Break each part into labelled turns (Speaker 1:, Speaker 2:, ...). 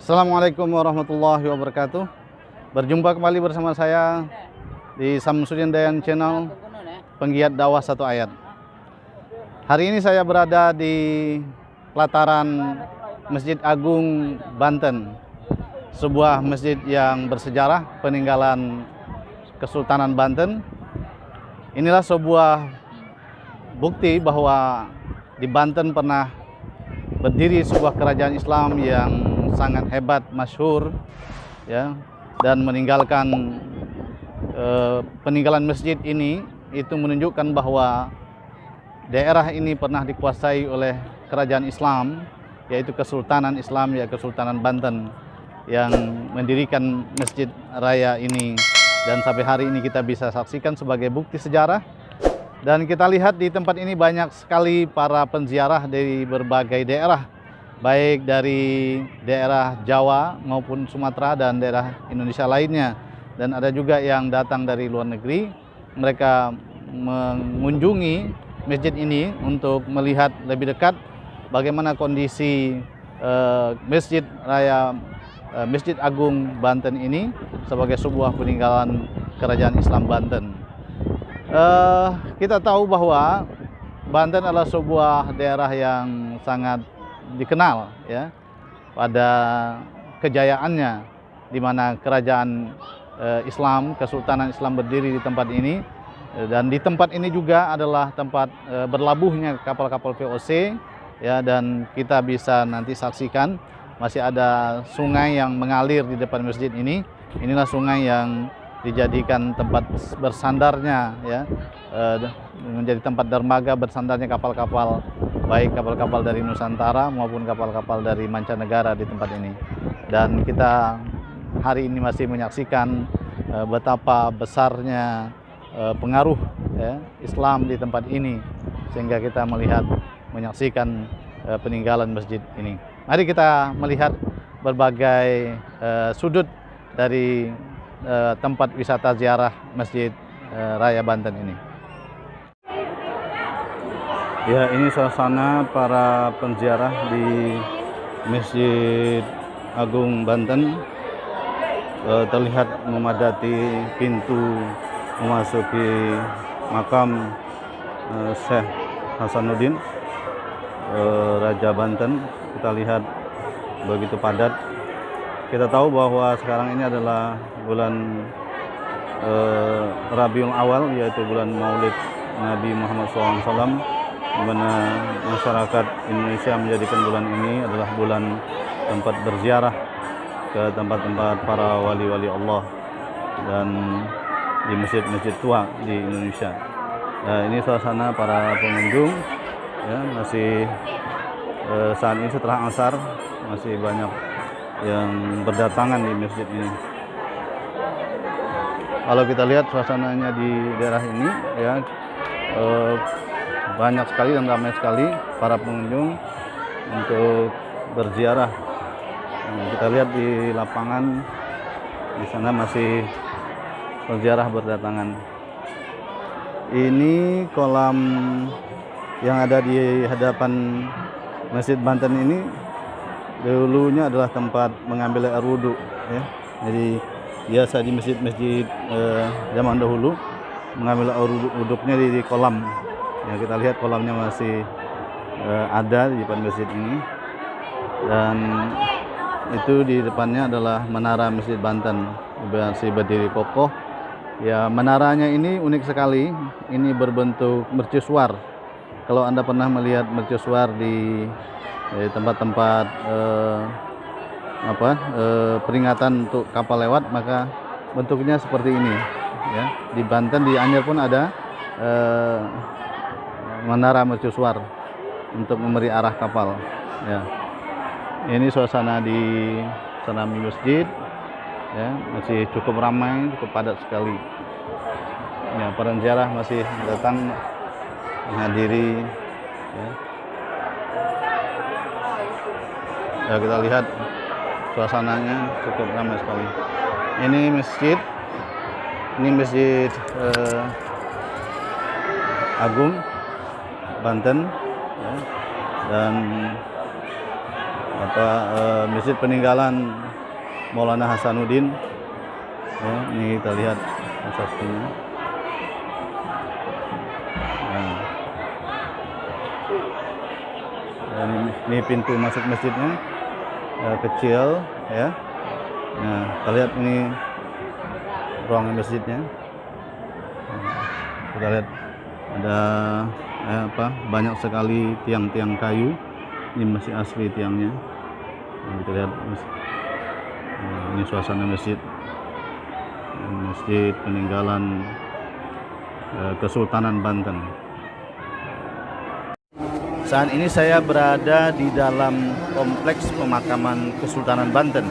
Speaker 1: Assalamualaikum warahmatullahi wabarakatuh. Berjumpa kembali bersama saya di Samsudin Dayan Channel, penggiat dakwah satu ayat. Hari ini saya berada di pelataran Masjid Agung Banten, sebuah masjid yang bersejarah peninggalan Kesultanan Banten. Inilah sebuah bukti bahwa di Banten pernah berdiri sebuah kerajaan Islam yang sangat hebat, masyhur, ya, dan peninggalan masjid ini itu menunjukkan bahwa daerah ini pernah dikuasai oleh kerajaan Islam, yaitu Kesultanan Islam, ya Kesultanan Banten, yang mendirikan masjid raya ini, dan sampai hari ini kita bisa saksikan sebagai bukti sejarah. Dan kita lihat di tempat ini banyak sekali para penziarah dari berbagai daerah, baik dari daerah Jawa maupun Sumatera dan daerah Indonesia lainnya. Dan ada juga yang datang dari luar negeri. Mereka mengunjungi masjid ini untuk melihat lebih dekat bagaimana kondisi Masjid Agung Banten ini sebagai sebuah peninggalan kerajaan Islam Banten. Kita tahu bahwa Banten adalah sebuah daerah yang sangat dikenal, ya, pada kejayaannya, di mana kerajaan Islam, Kesultanan Islam berdiri di tempat ini, dan di tempat ini juga adalah tempat berlabuhnya kapal-kapal VOC, ya, dan kita bisa nanti saksikan masih ada sungai yang mengalir di depan masjid ini. Inilah sungai yang dijadikan tempat bersandarnya, ya, menjadi tempat dermaga bersandarnya kapal-kapal, baik kapal-kapal dari Nusantara maupun kapal-kapal dari mancanegara di tempat ini. Dan kita hari ini masih menyaksikan betapa besarnya pengaruh, ya, Islam di tempat ini, sehingga kita menyaksikan peninggalan masjid ini. Mari kita melihat berbagai sudut dari tempat wisata ziarah Masjid Raya Banten ini. Ya, ini suasana para penziarah di Masjid Agung Banten. Terlihat memadati pintu memasuki makam Syekh Hasanuddin, Raja Banten. Kita lihat begitu padat. Kita tahu bahwa sekarang ini adalah bulan Rabiul Awal, yaitu bulan Maulid Nabi Muhammad SAW, di mana masyarakat Indonesia menjadikan bulan ini adalah bulan tempat berziarah ke tempat-tempat para wali-wali Allah dan di masjid-masjid tua di Indonesia. Nah, ini suasana para pengunjung, ya, masih saat ini setelah asar masih banyak yang berdatangan di masjid ini. Kalau kita lihat suasananya di daerah ini, ya, banyak sekali dan ramai sekali para pengunjung untuk berziarah. Kita lihat di lapangan, di sana masih berziarah berdatangan. Ini kolam yang ada di hadapan Masjid Banten ini dulunya adalah tempat mengambil air wudhu, ya. Jadi biasa di masjid-masjid zaman dahulu mengambil air wudhunya di kolam. Ya, kita lihat kolamnya masih ada di depan masjid ini, dan itu di depannya adalah menara Masjid Banten, masih berdiri kokoh. Ya, menaranya ini unik sekali. Ini berbentuk mercusuar. Kalau Anda pernah melihat mercusuar di tempat-tempat peringatan untuk kapal lewat, maka bentuknya seperti ini, ya. Di Banten, di Anyer pun ada menara mercusuar untuk memberi arah kapal, ya. Ini suasana di Senami Masjid, ya, masih cukup ramai, cukup padat sekali. Ya, para penziarah masih datang menghadiri, ya. Ya, kita lihat suasananya cukup ramai sekali. Ini Masjid Agung Banten, ya. Dan masjid peninggalan Maulana Hasanuddin. Ya, ini kita lihat saksinya. Nah, dan ini pintu masuk masjidnya, kecil ya. Nah, kita lihat ini ruangan masjidnya. Kita lihat ada banyak sekali tiang-tiang kayu. Ini masih asli tiangnya. Nah, kita lihat ini suasana masjid peninggalan Kesultanan Banten. Saat ini saya berada di dalam kompleks pemakaman Kesultanan Banten.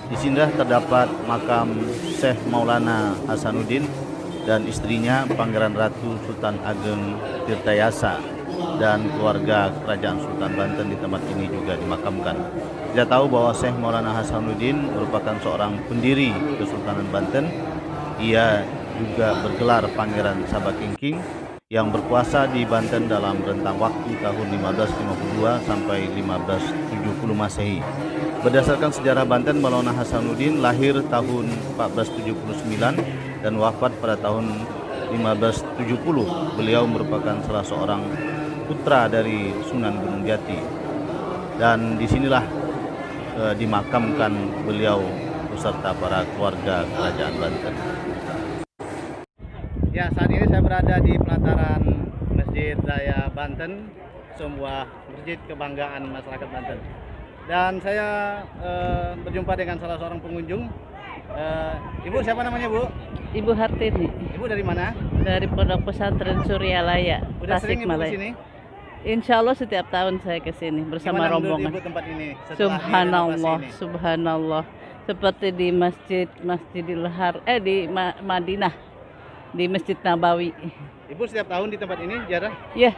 Speaker 1: Di sini terdapat makam Syekh Maulana Hasanuddin dan istrinya Pangeran Ratu Sultan Ageng Tirtayasa, dan keluarga Kerajaan Sultan Banten di tempat ini juga dimakamkan. Kita tahu bahwa Syekh Maulana Hasanuddin merupakan seorang pendiri Kesultanan Banten. Ia juga bergelar Pangeran Sabakingking yang berkuasa di Banten dalam rentang waktu tahun 1552 sampai 1570 Masehi. Berdasarkan sejarah Banten, Maulana Hasanuddin lahir tahun 1479 dan wafat pada tahun 1570. Beliau merupakan salah seorang putra dari Sunan Gunung Jati, dan disinilah dimakamkan beliau beserta para keluarga Kerajaan Banten. Ya, saat ini saya berada di pelataran Masjid Raya Banten, sebuah masjid kebanggaan masyarakat Banten. Dan saya berjumpa dengan salah seorang pengunjung. Ibu siapa namanya, Bu?
Speaker 2: Ibu Hartini.
Speaker 1: Ibu dari mana?
Speaker 2: Dari Pondok Pesantren Suryalaya,
Speaker 1: Udah sering Ibu ke sini?
Speaker 2: Insya Allah setiap tahun saya ke sini bersama
Speaker 1: Gimana
Speaker 2: rombongan.
Speaker 1: Ibu tempat ini?
Speaker 2: Subhanallah, subhanallah. Seperti di Masjidil Madinah, di Masjid Nabawi.
Speaker 1: Ibu setiap tahun di tempat ini ziarah?
Speaker 2: Ya,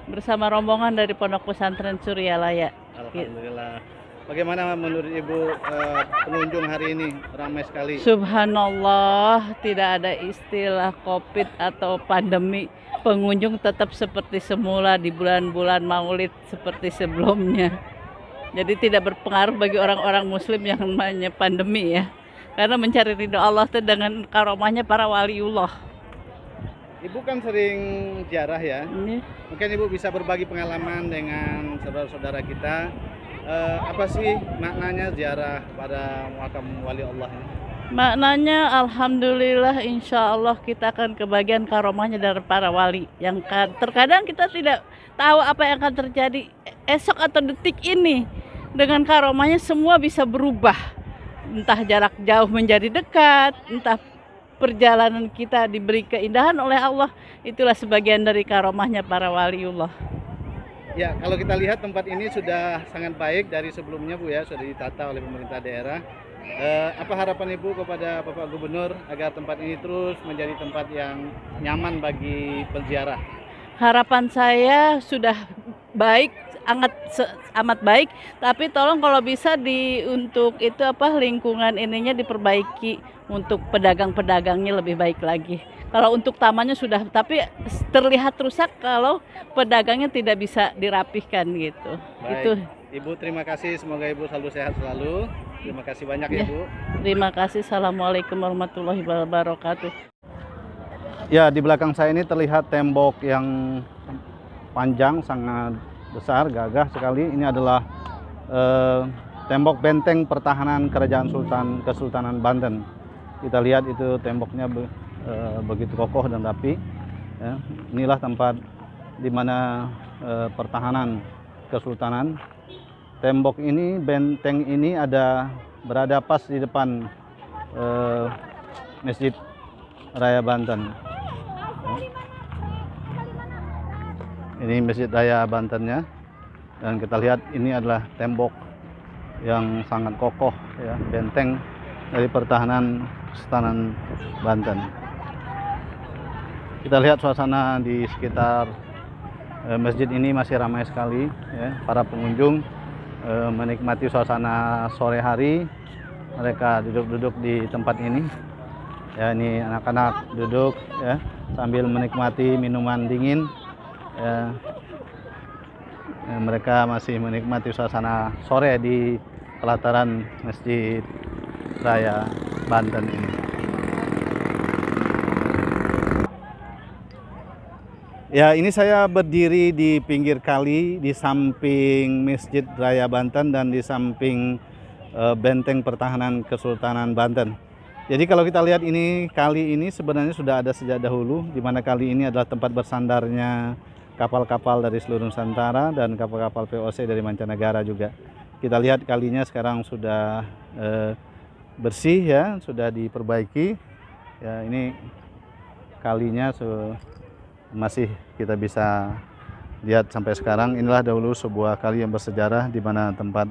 Speaker 2: bersama rombongan dari Pondok Pesantren Suryalaya.
Speaker 1: Alhamdulillah. Bagaimana menurut Ibu pengunjung hari ini? Ramai sekali.
Speaker 2: Subhanallah, tidak ada istilah COVID atau pandemi. Pengunjung tetap seperti semula di bulan-bulan Maulid seperti sebelumnya. Jadi tidak berpengaruh bagi orang-orang Muslim yang namanya pandemi ya. Karena mencari ridho Allah itu dengan karomahnya para waliullah.
Speaker 1: Ibu kan sering ziarah ya.
Speaker 2: Ini.
Speaker 1: Mungkin Ibu bisa berbagi pengalaman dengan saudara-saudara kita. Apa sih maknanya ziarah pada makam wali Allah ini?
Speaker 2: Maknanya alhamdulillah, insya Allah kita akan kebagian karomahnya dari para wali. Yang terkadang kita tidak tahu apa yang akan terjadi esok atau detik ini. Dengan karomahnya semua bisa berubah. Entah jarak jauh menjadi dekat, entah perjalanan kita diberi keindahan oleh Allah. Itulah sebagian dari karomahnya para waliullah.
Speaker 1: Ya, kalau kita lihat tempat ini sudah sangat baik dari sebelumnya, Bu ya, sudah ditata oleh pemerintah daerah. Apa harapan Ibu kepada Bapak Gubernur agar tempat ini terus menjadi tempat yang nyaman bagi penziarah?
Speaker 2: Harapan saya sudah baik, amat baik, tapi tolong kalau bisa untuk itu lingkungan ininya diperbaiki, untuk pedagang-pedagangnya lebih baik lagi. Kalau untuk tamannya sudah, tapi terlihat rusak kalau pedagangnya tidak bisa dirapihkan gitu.
Speaker 1: Baik.
Speaker 2: Itu.
Speaker 1: Ibu terima kasih, semoga Ibu selalu sehat selalu. Terima kasih banyak ya, Bu.
Speaker 2: Terima kasih. Assalamualaikum warahmatullahi wabarakatuh.
Speaker 1: Ya, di belakang saya ini terlihat tembok yang panjang, sangat besar, gagah sekali. Ini adalah tembok benteng pertahanan Kerajaan Kesultanan Banten. Kita lihat itu temboknya begitu kokoh dan rapi. Ya, inilah tempat di mana pertahanan Kesultanan. Tembok ini, benteng ini berada pas di depan Masjid Raya Banten. Ini Masjid Raya Bantennya, dan kita lihat ini adalah tembok yang sangat kokoh ya, benteng dari pertahanan Kesultanan Banten. Kita lihat suasana di sekitar masjid ini masih ramai sekali ya, para pengunjung menikmati suasana sore hari. Mereka duduk-duduk di tempat ini ya, ini anak-anak duduk ya sambil menikmati minuman dingin ya. mereka masih menikmati suasana sore di pelataran Masjid Raya Banten ini. Ya, ini saya berdiri di pinggir kali di samping Masjid Raya Banten dan di samping Benteng Pertahanan Kesultanan Banten. Jadi kalau kita lihat ini, kali ini sebenarnya sudah ada sejak dahulu, di mana kali ini adalah tempat bersandarnya kapal-kapal dari seluruh Nusantara dan kapal-kapal VOC dari mancanegara juga. Kita lihat kalinya sekarang sudah bersih ya, sudah diperbaiki. Ya, ini kalinya masih kita bisa lihat sampai sekarang. Inilah dahulu sebuah kali yang bersejarah di mana tempat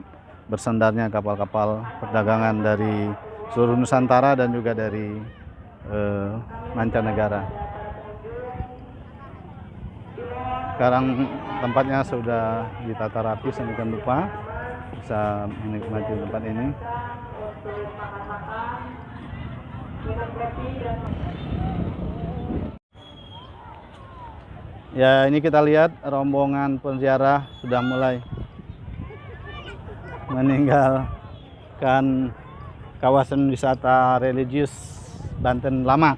Speaker 1: bersandarnya kapal-kapal perdagangan dari seluruh Nusantara dan juga dari mancanegara. Sekarang tempatnya sudah ditata rapi sedemikian rupa, bisa menikmati tempat ini. Ya, ini kita lihat rombongan penziarah sudah mulai meninggalkan kawasan wisata religius Banten Lama.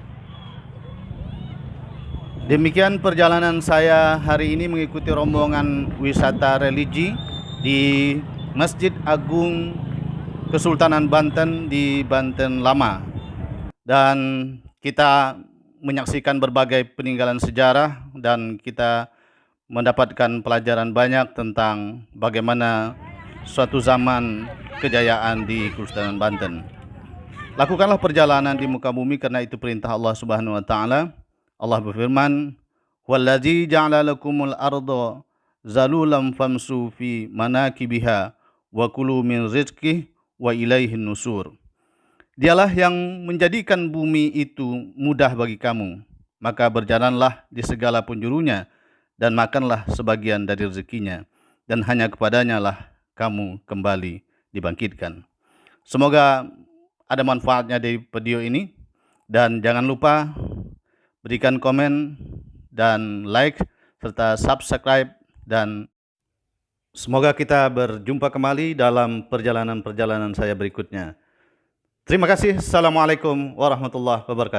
Speaker 1: Demikian perjalanan saya hari ini mengikuti rombongan wisata religi di Masjid Agung Kesultanan Banten di Banten Lama. Dan kita menyaksikan berbagai peninggalan sejarah dan kita mendapatkan pelajaran banyak tentang bagaimana suatu zaman kejayaan di Kesultanan Banten. Lakukanlah perjalanan di muka bumi karena itu perintah Allah Subhanahu wa taala. Allah berfirman, "Wallazi ja'ala lakumul arda zalulan famsu fi manakibiha wa kulu min rizqihi wa ilaihin nusur." Dialah yang menjadikan bumi itu mudah bagi kamu, maka berjalanlah di segala penjurunya dan makanlah sebagian dari rezekinya, dan hanya kepadanya lah kamu kembali dibangkitkan. Semoga ada manfaatnya dari video ini, dan jangan lupa berikan komen dan like serta subscribe, dan semoga kita berjumpa kembali dalam perjalanan-perjalanan saya berikutnya. Terima kasih. Assalamualaikum warahmatullahi wabarakatuh.